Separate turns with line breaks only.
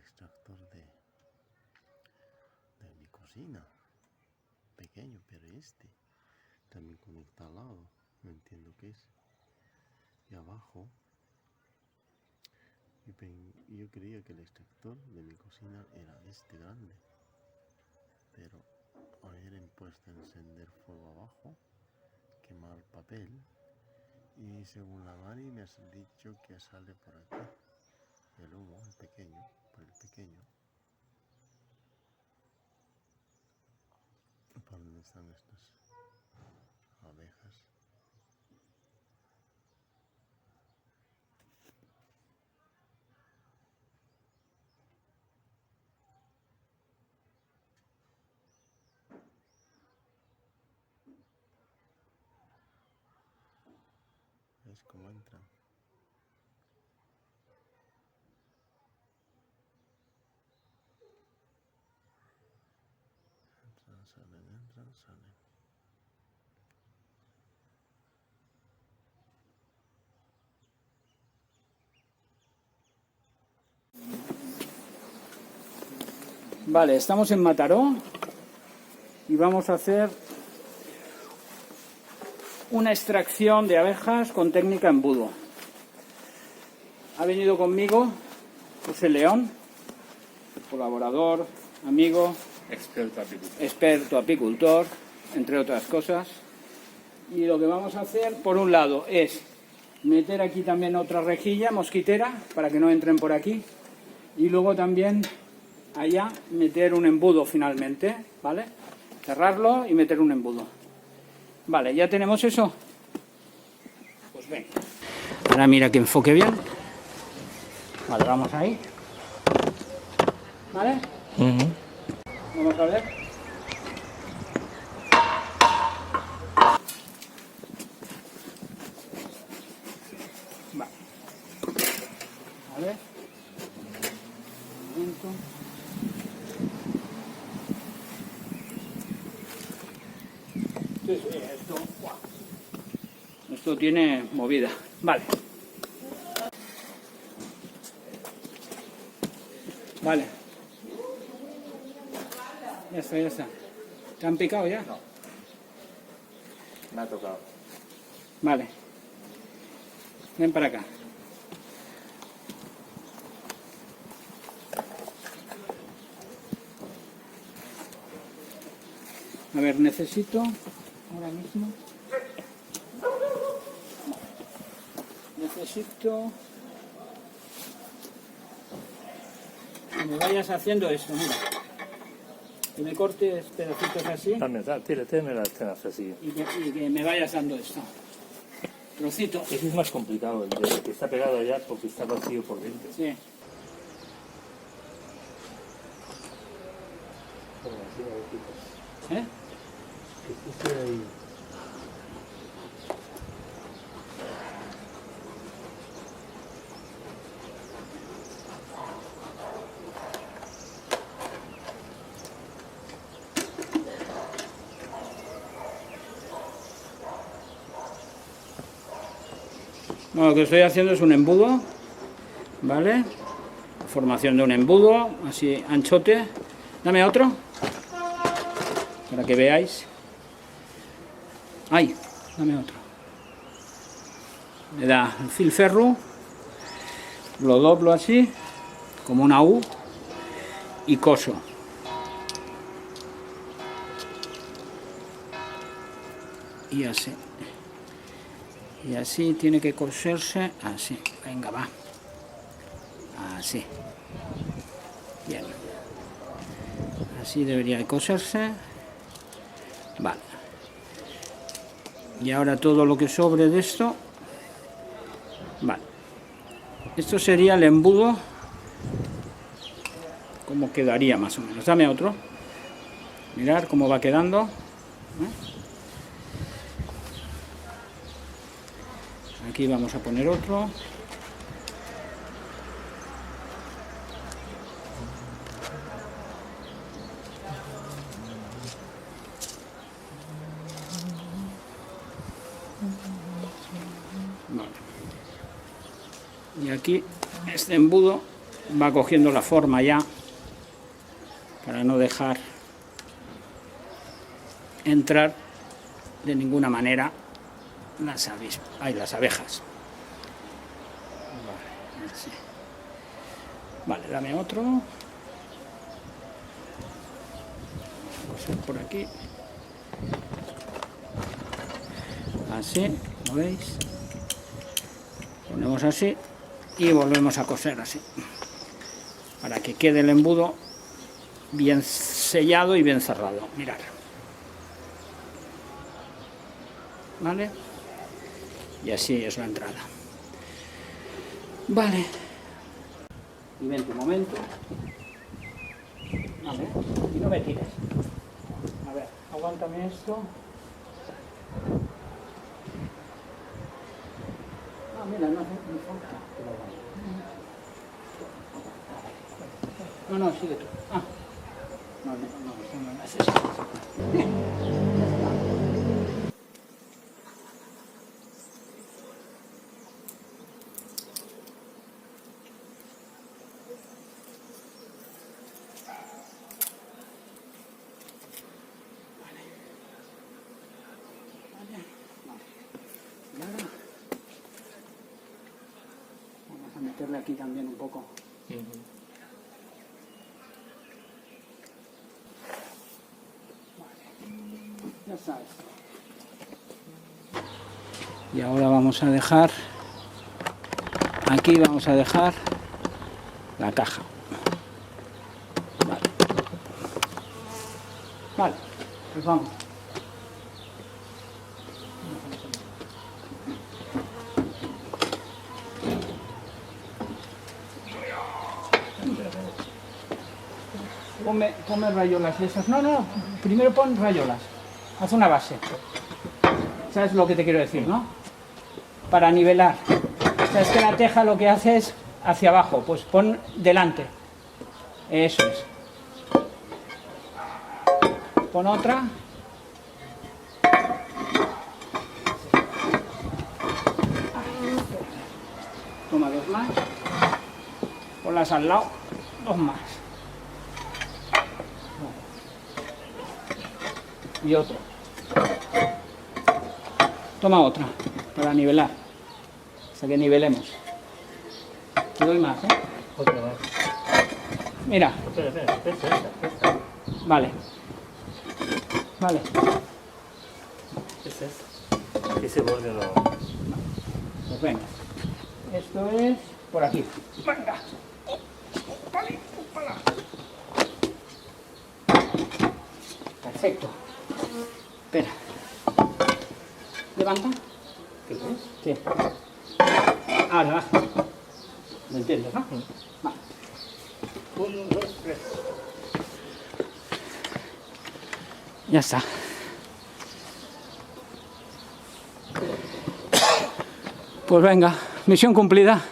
extractor de mi cocina. Pequeño, pero este también conecta al lado. No entiendo qué es. Y abajo, yo creía que el extractor de mi cocina era este grande. Pero ayer he puesto a encender fuego abajo, quemar papel. Y según la Mari me has dicho que sale por aquí. El humo, el pequeño, por el pequeño. ¿Por dónde están estas abejas? ¿Ves cómo entran? Entran, salen.
Vale, estamos en Mataró y vamos a hacer una extracción de abejas con técnica embudo. Ha venido conmigo José León, colaborador, amigo, experto apicultor, entre otras cosas. Y lo que vamos a hacer, por un lado, es meter aquí también otra rejilla mosquitera para que no entren por aquí. Y luego también allá meter un embudo finalmente, ¿vale? Cerrarlo y meter un embudo. Vale, ¿ya tenemos eso? Pues ven. Ahora mira que enfoque bien. Vale, vamos ahí. ¿Vale? Vamos a ver. Vale. A ver. Un momento. Sí, esto tiene movida. Vale. Vale. Ya está, ya está. ¿Te han picado ya?
No. Me ha tocado.
Vale. Ven para acá. A ver, necesito ahora mismo. Necesito que me vayas haciendo eso, mira. Que me cortes pedacitos así
Tírame las cenas así.
y que me vayas dando esto. Trocito.
Ese es más complicado, el de que está pegado allá porque está vacío por dentro.
Sí. ¿Eh? Bueno, lo que estoy haciendo es un embudo, ¿vale? Formación de un embudo, así anchote. Dame otro, para que veáis. ¡Ay! Dame otro. Le da el filferro, lo doblo así, como una U, y coso. Y así. Y así tiene que coserse, así. Venga, va. Así. Bien. Así debería de coserse. Vale. Y ahora todo lo que sobre de esto. Vale. Esto sería el embudo. Como quedaría más o menos. Dame otro. Mirad cómo va quedando. Aquí vamos a poner otro. Vale. Y aquí este embudo va cogiendo la forma ya, para no dejar entrar de ninguna manera las abejas. Vale, así. Vale, dame otro. Coser por aquí. Así, ¿lo veis? Ponemos así y volvemos a coser así, para que quede el embudo bien sellado y bien cerrado. Mirad. ¿Vale? Y así es la entrada. Vale. Y vente un momento. Vale. Y no me tires. A ver, aguántame esto. Ah, mira, no falta. No, sigue tú. Ah. No necesito. Bien. Ya está. Y ahora vamos a meterle aquí también un poco. Ya está esto. Y ahora vamos a dejar, aquí vamos a dejar la caja. Vale. Vale, pues vamos. Ponme rayolas y esas. No, primero pon rayolas. Haz una base. ¿Sabes lo que te quiero decir, no? Para nivelar. Sabes que la teja lo que hace es hacia abajo. Pues pon delante. Eso es. Pon otra. Toma dos más. Ponlas al lado. Dos más. Y otro. Toma otra para nivelar, hasta que nivelemos. Te doy más, ¿eh?
Otra más.
Mira.
Esta.
Vale. Vale.
Ese borde no.
Pues venga. Esto es por aquí. Venga. Perfecto. Espera. Levanta.
¿Qué es?
Sí. Ahora baja. ¿Me entiendes, no? Vale.
1, 2, 3.
Ya está. Pues venga, misión cumplida.